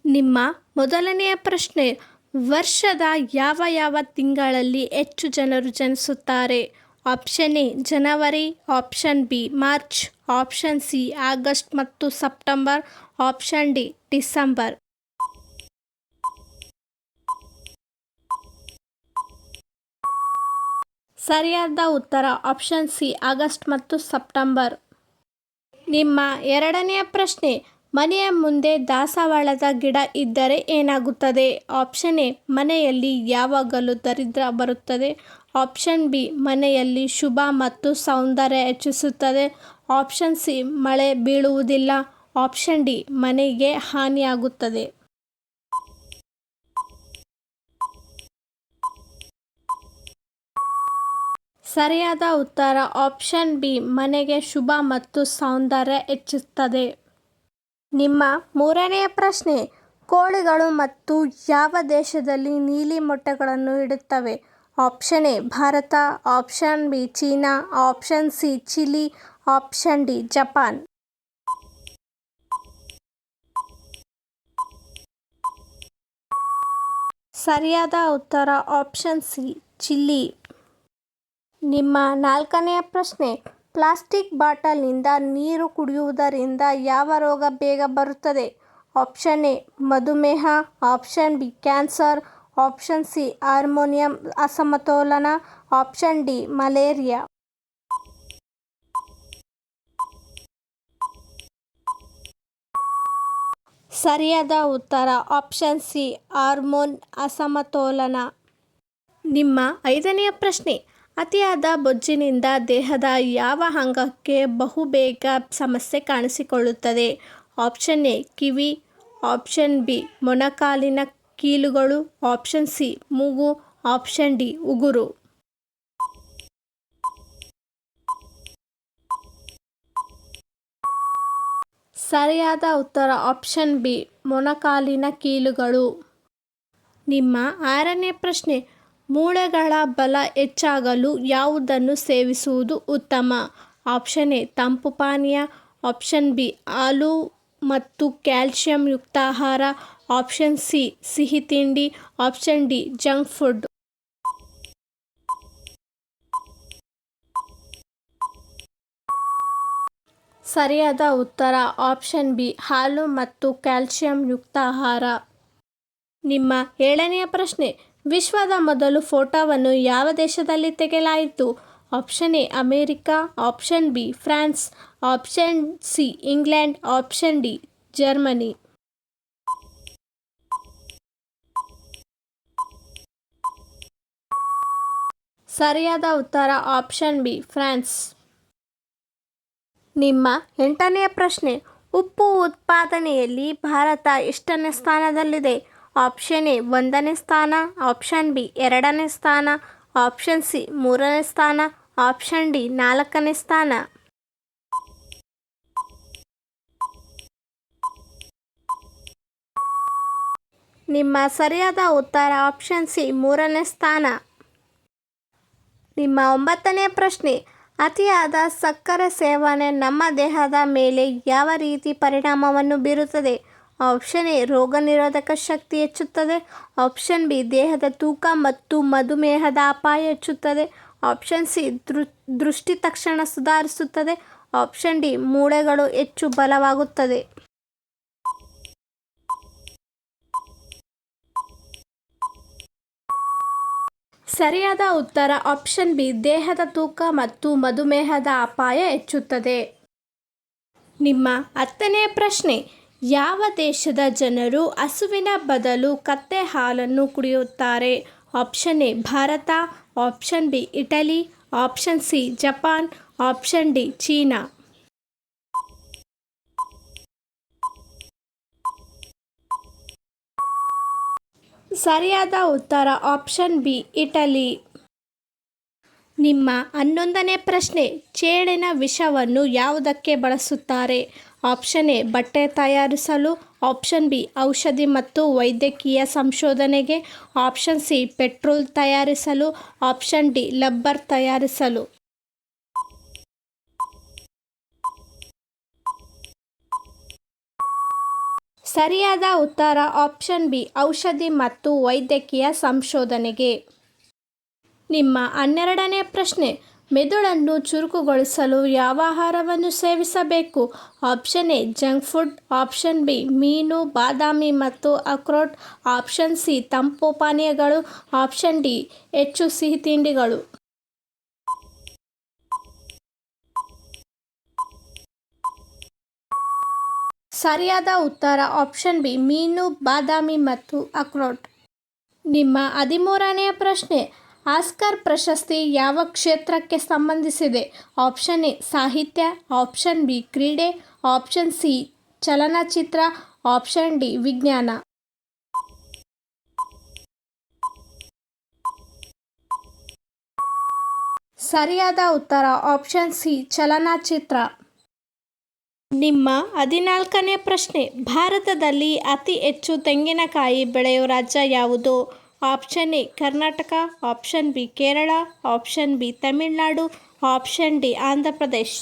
ನಿಮ್ಮ ಮೊದಲನೆಯ ಪ್ರಶ್ನೆ, ವರ್ಷದ ಯಾವ ಯಾವ ತಿಂಗಳಲ್ಲಿ ಹೆಚ್ಚು ಜನರು ಜನಿಸುತ್ತಾರೆ? ಆಪ್ಷನ್ ಎ ಜನವರಿ, option B March, option C August ಮತ್ತು ಸೆಪ್ಟೆಂಬರ್, ಆಪ್ಷನ್ ಡಿ ಡಿಸೆಂಬರ್. ಸರಿಯಾದ ಉತ್ತರ ಆಪ್ಷನ್ ಸಿ ಆಗಸ್ಟ್ ಮತ್ತು ಸೆಪ್ಟೆಂಬರ್. ನಿಮ್ಮ ಎರಡನೆಯ ಪ್ರಶ್ನೆ, ಮನೆಯ ಮುಂದೆ ದಾಸವಾಳದ ಗಿಡ ಇದ್ದರೆ ಏನಾಗುತ್ತದೆ? ಆಪ್ಷನ್ ಎ ಮನೆಯಲ್ಲಿ ಯಾವಾಗಲೂ ದರಿದ್ರ ಬರುತ್ತದೆ, ಆಪ್ಷನ್ ಬಿ ಮನೆಯಲ್ಲಿ ಶುಭ ಮತ್ತು ಸೌಂದರ್ಯ ಹೆಚ್ಚಿಸುತ್ತದೆ, ಆಪ್ಷನ್ ಸಿ ಮಳೆ ಬೀಳುವುದಿಲ್ಲ, ಆಪ್ಷನ್ ಡಿ ಮನೆಗೆ ಹಾನಿಯಾಗುತ್ತದೆ. ಸರಿಯಾದ ಉತ್ತರ ಆಪ್ಷನ್ ಬಿ ಮನೆಗೆ ಶುಭ ಮತ್ತು ಸೌಂದರ್ಯ ಹೆಚ್ಚುತ್ತದೆ. ನಿಮ್ಮ ಮೂರನೆಯ ಪ್ರಶ್ನೆ, ಕೋಳಿಗಳು ಮತ್ತು ಯಾವ ದೇಶದಲ್ಲಿ ನೀಲಿ ಮೊಟ್ಟೆಗಳನ್ನು ಇಡುತ್ತವೆ? Option A Bharat, option B China, option C Chile, option D Japan. ಸರಿಯಾದ ಉತ್ತರ ಆಪ್ಷನ್ ಸಿ ಚಿಲಿ. ನಿಮ್ಮ ನಾಲ್ಕನೆಯ ಪ್ರಶ್ನೆ, ಪ್ಲಾಸ್ಟಿಕ್ ಬಾಟಲ್ನಿಂದ ನೀರು ಕುಡಿಯುವುದರಿಂದ ಯಾವ ರೋಗ ಬೇಗ ಬರುತ್ತದೆ? ಆಪ್ಷನ್ ಎ ಮಧುಮೇಹ, option B cancer, option C harmonium ಅಸಮತೋಲನ, ಆಪ್ಷನ್ ಡಿ ಮಲೇರಿಯಾ. ಸರಿಯಾದ ಉತ್ತರ ಆಪ್ಷನ್ ಸಿ ಹಾರ್ಮೋನ್ ಅಸಮತೋಲನ. ನಿಮ್ಮ ಐದನೆಯ ಪ್ರಶ್ನೆ, ಅತಿಯಾದ ಬೊಜ್ಜಿನಿಂದ ದೇಹದ ಯಾವ ಅಂಗಕ್ಕೆ ಬಹುಬೇಗ ಸಮಸ್ಯೆ ಕಾಣಿಸಿಕೊಳ್ಳುತ್ತದೆ? ಆಪ್ಷನ್ ಎ ಕಿವಿ, ಆಪ್ಷನ್ ಬಿ ಮೊಣಕಾಲಿನ ಕೀಲುಗಳು, ಆಪ್ಷನ್ ಸಿ ಮೂಗು, ಆಪ್ಷನ್ ಡಿ ಉಗುರು. ಸರಿಯಾದ ಉತ್ತರ ಆಪ್ಷನ್ ಬಿ ಮೊಣಕಾಲಿನ ಕೀಲುಗಳು. ನಿಮ್ಮ ಆರನೇ ಪ್ರಶ್ನೆ, ಮೂಳೆಗಳ ಬಲ ಹೆಚ್ಚಾಗಲು ಯಾವುದನ್ನು ಸೇವಿಸುವುದು ಉತ್ತಮ? ಆಪ್ಷನ್ ಎ ತಂಪು ಪಾನೀಯ, ಆಪ್ಷನ್ ಬಿ ಹಾಲು ಮತ್ತು ಕ್ಯಾಲ್ಸಿಯಂ ಯುಕ್ತ ಆಹಾರ, ಆಪ್ಷನ್ ಸಿ ಸಿಹಿ ತಿಂಡಿ, ಆಪ್ಷನ್ ಡಿ ಜಂಕ್ ಫುಡ್. ಸರಿಯಾದ ಉತ್ತರ ಆಪ್ಷನ್ ಬಿ ಹಾಲು ಮತ್ತು ಕ್ಯಾಲ್ಸಿಯಂ ಯುಕ್ತ ಆಹಾರ. ನಿಮ್ಮ ಏಳನೆಯ ಪ್ರಶ್ನೆ, ವಿಶ್ವದ ಮೊದಲು ಫೋಟೋವನ್ನು ಯಾವ ದೇಶದಲ್ಲಿ ತೆಗೆಯಲಾಯಿತು? Option A America, option B France, option C England, option D Germany. ಸರಿಯಾದ ಉತ್ತರ ಆಪ್ಷನ್ ಬಿ ಫ್ರಾನ್ಸ್. ನಿಮ್ಮ ಎಂಟನೆಯ ಪ್ರಶ್ನೆ, ಉಪ್ಪು ಉತ್ಪಾದನೆಯಲ್ಲಿ ಭಾರತ ಎಷ್ಟನೇ ಸ್ಥಾನದಲ್ಲಿದೆ? ಆಪ್ಷನ್ ಎ 1ನೇ ಸ್ಥಾನ, ಆಪ್ಷನ್ ಬಿ 2ನೇ ಸ್ಥಾನ, ಆಪ್ಷನ್ ಸಿ 3ನೇ ಸ್ಥಾನ, ಆಪ್ಷನ್ ಡಿ 4ನೇ ಸ್ಥಾನ. ನಿಮ್ಮ ಸರಿಯಾದ ಉತ್ತರ ಆಪ್ಷನ್ ಸಿ 3ನೇ ಸ್ಥಾನ. ನಿಮ್ಮ 9ನೇ ಪ್ರಶ್ನೆ, ಅತಿಯಾದ ಸಕ್ಕರೆ ಸೇವನೆ ನಮ್ಮ ದೇಹದ ಮೇಲೆ ಯಾವ ರೀತಿ ಪರಿಣಾಮವನ್ನು ಬೀರುತ್ತದೆ? ಆಪ್ಷನ್ ಎ ರೋಗ ನಿರೋಧಕ ಶಕ್ತಿ ಹೆಚ್ಚುತ್ತದೆ, ಆಪ್ಷನ್ ಬಿ ದೇಹದ ತೂಕ ಮತ್ತು ಮಧುಮೇಹದ ಅಪಾಯ ಹೆಚ್ಚುತ್ತದೆ, ಆಪ್ಷನ್ ಸಿ ದೃಷ್ಟಿ ತಕ್ಷಣ ಸುಧಾರಿಸುತ್ತದೆ, ಆಪ್ಷನ್ ಡಿ ಮೂಳೆಗಳು ಹೆಚ್ಚು ಬಲವಾಗುತ್ತದೆ. ಸರಿಯಾದ ಉತ್ತರ ಆಪ್ಷನ್ ಬಿ ದೇಹದ ತೂಕ ಮತ್ತು ಮಧುಮೇಹದ ಅಪಾಯ ಹೆಚ್ಚುತ್ತದೆ. ನಿಮ್ಮ 10ನೇ ಪ್ರಶ್ನೆ, ಯಾವ ದೇಶದ ಜನರು ಹಸುವಿನ ಬದಲು ಕತ್ತೆ ಹಾಲನ್ನು ಕುಡಿಯುತ್ತಾರೆ? Option A Bharat, option B Italy, option C Japan, option D China. ಸರಿಯಾದ ಉತ್ತರ ಆಪ್ಷನ್ ಬಿ ಇಟಲಿ. ನಿಮ್ಮ 11ನೇ ಪ್ರಶ್ನೆ, ಚೇಳಿನ ವಿಷವನ್ನು ಯಾವುದಕ್ಕೆ ಬಳಸುತ್ತಾರೆ? ಆಪ್ಷನ್ ಎ ಬಟ್ಟೆ ತಯಾರಿಸಲು, ಆಪ್ಷನ್ ಬಿ ಔಷಧಿ ಮತ್ತು ವೈದ್ಯಕೀಯ ಸಂಶೋಧನೆಗೆ, ಆಪ್ಷನ್ ಸಿ ಪೆಟ್ರೋಲ್ ತಯಾರಿಸಲು, ಆಪ್ಷನ್ ಡಿ ರಬ್ಬರ್ ತಯಾರಿಸಲು. ಸರಿಯಾದ ಉತ್ತರ ಆಪ್ಷನ್ ಬಿ ಔಷಧಿ ಮತ್ತು ವೈದ್ಯಕೀಯ ಸಂಶೋಧನೆಗೆ. ನಿಮ್ಮ 12ನೇ ಪ್ರಶ್ನೆ, ಮೆದುಳನ್ನು ಚುರುಕುಗೊಳಿಸಲು ಯಾವ ಆಹಾರವನ್ನು ಸೇವಿಸಬೇಕು? Option A junk food, option B ಮೀನು, ಬಾದಾಮಿ ಮತ್ತು ಅಕ್ರೋಟ್, ಆಪ್ಷನ್ ಸಿ ತಂಪು ಪಾನೀಯಗಳು, ಆಪ್ಷನ್ ಡಿ ಹೆಚ್ಚು ಸಿಹಿ ತಿಂಡಿಗಳು. ಸರಿಯಾದ ಉತ್ತರ ಆಪ್ಷನ್ ಬಿ ಮೀನು, ಬಾದಾಮಿ ಮತ್ತು ಅಕ್ರೋಟ್. ನಿಮ್ಮ 13ನೇ ಪ್ರಶ್ನೆ, ಆಸ್ಕರ್ ಪ್ರಶಸ್ತಿ ಯಾವ ಕ್ಷೇತ್ರಕ್ಕೆ ಸಂಬಂಧಿಸಿದೆ? ಆಪ್ಷನ್ ಎ ಸಾಹಿತ್ಯ, ಆಪ್ಷನ್ ಬಿ ಕ್ರೀಡೆ, ಆಪ್ಷನ್ ಸಿ ಚಲನಚಿತ್ರ, ಆಪ್ಷನ್ ಡಿ ವಿಜ್ಞಾನ. ಸರಿಯಾದ ಉತ್ತರ ಆಪ್ಷನ್ ಸಿ ಚಲನಚಿತ್ರ. ನಿಮ್ಮ 14ನೇ ಪ್ರಶ್ನೆ, ಭಾರತದಲ್ಲಿ ಅತಿ ಹೆಚ್ಚು ತೆಂಗಿನಕಾಯಿ ಬೆಳೆಯುವ ರಾಜ್ಯ ಯಾವುದು? Option A Karnataka, option B Kerala, option B Tamil Nadu, option D Andhra Pradesh.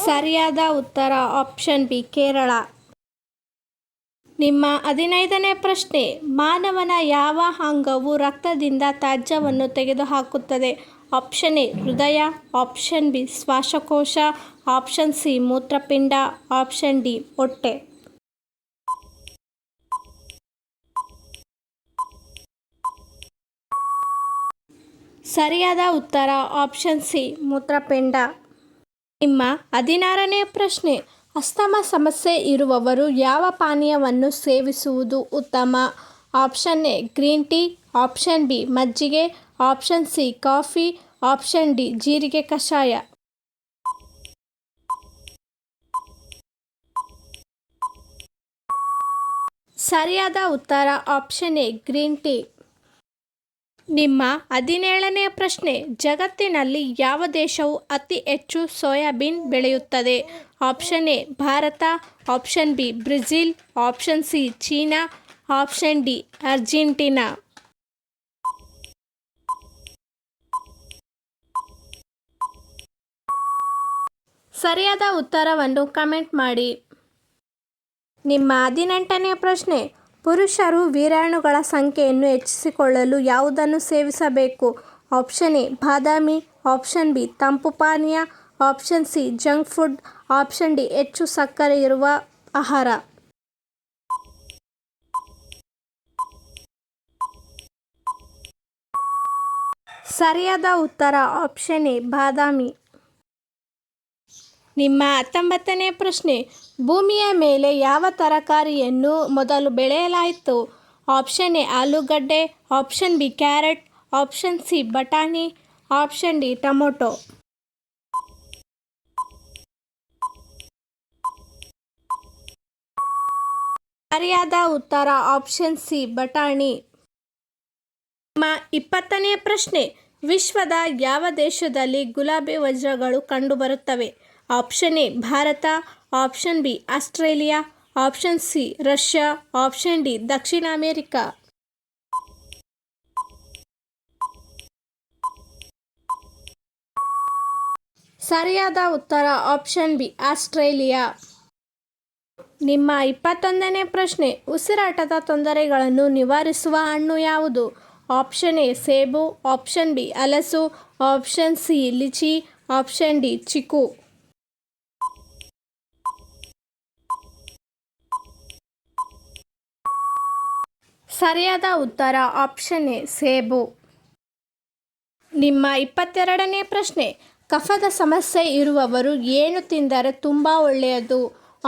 ಸರಿಯಾದ ಉತ್ತರ ಆಪ್ಷನ್ ಬಿ ಕೇರಳ. ನಿಮ್ಮ 15ನೇ ಪ್ರಶ್ನೆ, ಮಾನವನ ಯಾವ ಅಂಗವು ರಕ್ತದಿಂದ ತ್ಯಾಜ್ಯವನ್ನು ತೆಗೆದುಹಾಕುತ್ತದೆ? ಆಪ್ಷನ್ ಎ ಹೃದಯ, ಆಪ್ಷನ್ ಬಿ ಶ್ವಾಸಕೋಶ, ಆಪ್ಷನ್ ಸಿ ಮೂತ್ರಪಿಂಡ, ಆಪ್ಷನ್ ಡಿ ಹೊಟ್ಟೆ. ಸರಿಯಾದ ಉತ್ತರ ಆಪ್ಷನ್ ಸಿ ಮೂತ್ರಪಿಂಡ. ನಿಮ್ಮ 16ನೇ ಪ್ರಶ್ನೆ, ಅಸ್ತಮಾ ಸಮಸ್ಯೆ ಇರುವವರು ಯಾವ ಪಾನೀಯವನ್ನು ಸೇವಿಸುವುದು ಉತ್ತಮ? Option A green tea, option B ಮಜ್ಜಿಗೆ, option C coffee, option D ಜೀರಿಗೆ ಕಷಾಯ. ಸರಿಯಾದ ಉತ್ತರ ಆಪ್ಷನ್ ಎ ಗ್ರೀನ್ ಟೀ. ನಿಮ್ಮ 17ನೇ ಪ್ರಶ್ನೆ, ಜಗತ್ತಿನಲ್ಲಿ ಯಾವ ದೇಶವು ಅತಿ ಹೆಚ್ಚು ಸೋಯಾಬೀನ್ ಬೆಳೆಯುತ್ತದೆ? Option A Bharat, option B Brazil, option C China, option D Argentina. ಸರಿಯಾದ ಉತ್ತರವನ್ನು ಕಮೆಂಟ್ ಮಾಡಿ. ನಿಮ್ಮ 18ನೇ ಪ್ರಶ್ನೆ, ಪುರುಷರು ವೀರ್ಯಾಣುಗಳ ಸಂಖ್ಯೆಯನ್ನು ಹೆಚ್ಚಿಸಿಕೊಳ್ಳಲು ಯಾವುದನ್ನು ಸೇವಿಸಬೇಕು? Option A Badami, option B ತಂಪು ಪಾನೀಯ, option C junk food, option D ಹೆಚ್ಚು ಸಕ್ಕರೆ ಇರುವ ಆಹಾರ. ಸರಿಯಾದ ಉತ್ತರ ಆಪ್ಷನ್ ಎ ಬಾದಾಮಿ. ನಿಮ್ಮ 19ನೇ ಪ್ರಶ್ನೆ, ಭೂಮಿಯ ಮೇಲೆ ಯಾವ ತರಕಾರಿಯನ್ನು ಮೊದಲು ಬೆಳೆಯಲಾಯಿತು? ಆಪ್ಷನ್ ಎ ಆಲೂಗಡ್ಡೆ, option B carrot, option C ಬಟಾಣಿ, ಆಪ್ಷನ್ ಡಿ ಟೊಮೊಟೊ. ಸರಿಯಾದ ಉತ್ತರ ಆಪ್ಷನ್ ಸಿ ಬಟಾಣಿ. ನಿಮ್ಮ 20ನೇ ಪ್ರಶ್ನೆ, ವಿಶ್ವದ ಯಾವ ದೇಶದಲ್ಲಿ ಗುಲಾಬಿ ವಜ್ರಗಳು ಕಂಡುಬರುತ್ತವೆ? Option A Bharat, option B Australia, option C Russia, option D Dakshina America. ಸರಿಯಾದ ಉತ್ತರ ಆಪ್ಷನ್ ಬಿ ಆಸ್ಟ್ರೇಲಿಯಾ. ನಿಮ್ಮ 21ನೇ ಪ್ರಶ್ನೆ, ಉಸಿರಾಟದ ತೊಂದರೆಗಳನ್ನು ನಿವಾರಿಸುವ ಹಣ್ಣು ಯಾವುದು? ಆಪ್ಷನ್ ಎ ಸೇಬು, ಆಪ್ಷನ್ ಬಿ ಹಲಸು, option C litchi, option D chikoo. ಸರಿಯಾದ ಉತ್ತರ ಆಪ್ಷನ್ ಎ ಸೇಬು. ನಿಮ್ಮ 22ನೇ ಪ್ರಶ್ನೆ, ಕಫದ ಸಮಸ್ಯೆ ಇರುವವರು ಏನು ತಿಂದರೆ ತುಂಬ ಒಳ್ಳೆಯದು?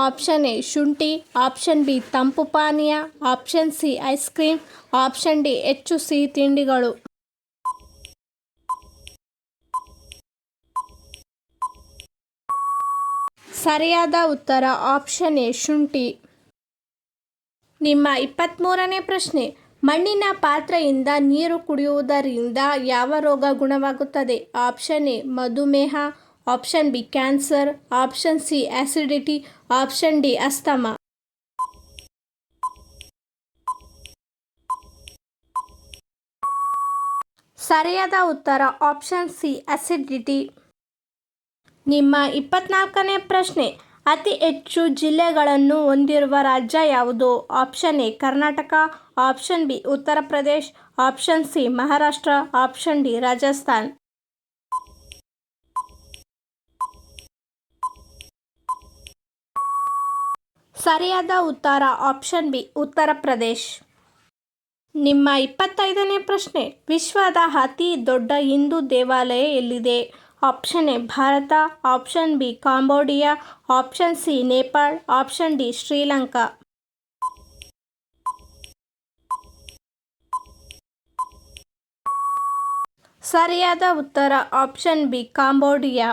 ಆಪ್ಷನ್ ಎ ಶುಂಠಿ, ಆಪ್ಷನ್ ಬಿ ತಂಪು ಪಾನೀಯ, option C ice cream, option D ಹೆಚ್ಚು ಸಿಹಿ ತಿಂಡಿಗಳು. ಸರಿಯಾದ ಉತ್ತರ ಆಪ್ಷನ್ ಎ ಶುಂಠಿ. ನಿಮ್ಮ 23ನೇ ಪ್ರಶ್ನೆ, ಮಣ್ಣಿನ ಪಾತ್ರೆಯಿಂದ ನೀರು ಕುಡಿಯುವುದರಿಂದ ಯಾವ ರೋಗ ಗುಣವಾಗುತ್ತದೆ? ಆಪ್ಷನ್ ಎ ಮಧುಮೇಹ, option B cancer, option C acidity, option D asthma. ಸರಿಯಾದ ಉತ್ತರ ಆಪ್ಷನ್ ಸಿ ಅಸಿಡಿಟಿ. ನಿಮ್ಮ 24ನೇ ಪ್ರಶ್ನೆ, ಅತಿ ಹೆಚ್ಚು ಜಿಲ್ಲೆಗಳನ್ನು ಹೊಂದಿರುವ ರಾಜ್ಯ ಯಾವುದು? Option A Karnataka, option B Uttar Pradesh, option C Maharashtra, option D Rajasthan. ಸರಿಯಾದ ಉತ್ತರ ಆಪ್ಷನ್ ಬಿ ಉತ್ತರ ಪ್ರದೇಶ್. ನಿಮ್ಮ 25ನೇ ಪ್ರಶ್ನೆ, ವಿಶ್ವದ ಅತಿ ದೊಡ್ಡ ಹಿಂದೂ ದೇವಾಲಯ ಎಲ್ಲಿದೆ? Option A Bharat, option B Cambodia, option C Nepal, option D Sri Lanka. ಸರಿಯಾದ ಉತ್ತರ ಆಪ್ಷನ್ ಬಿ ಕಾಂಬೋಡಿಯಾ.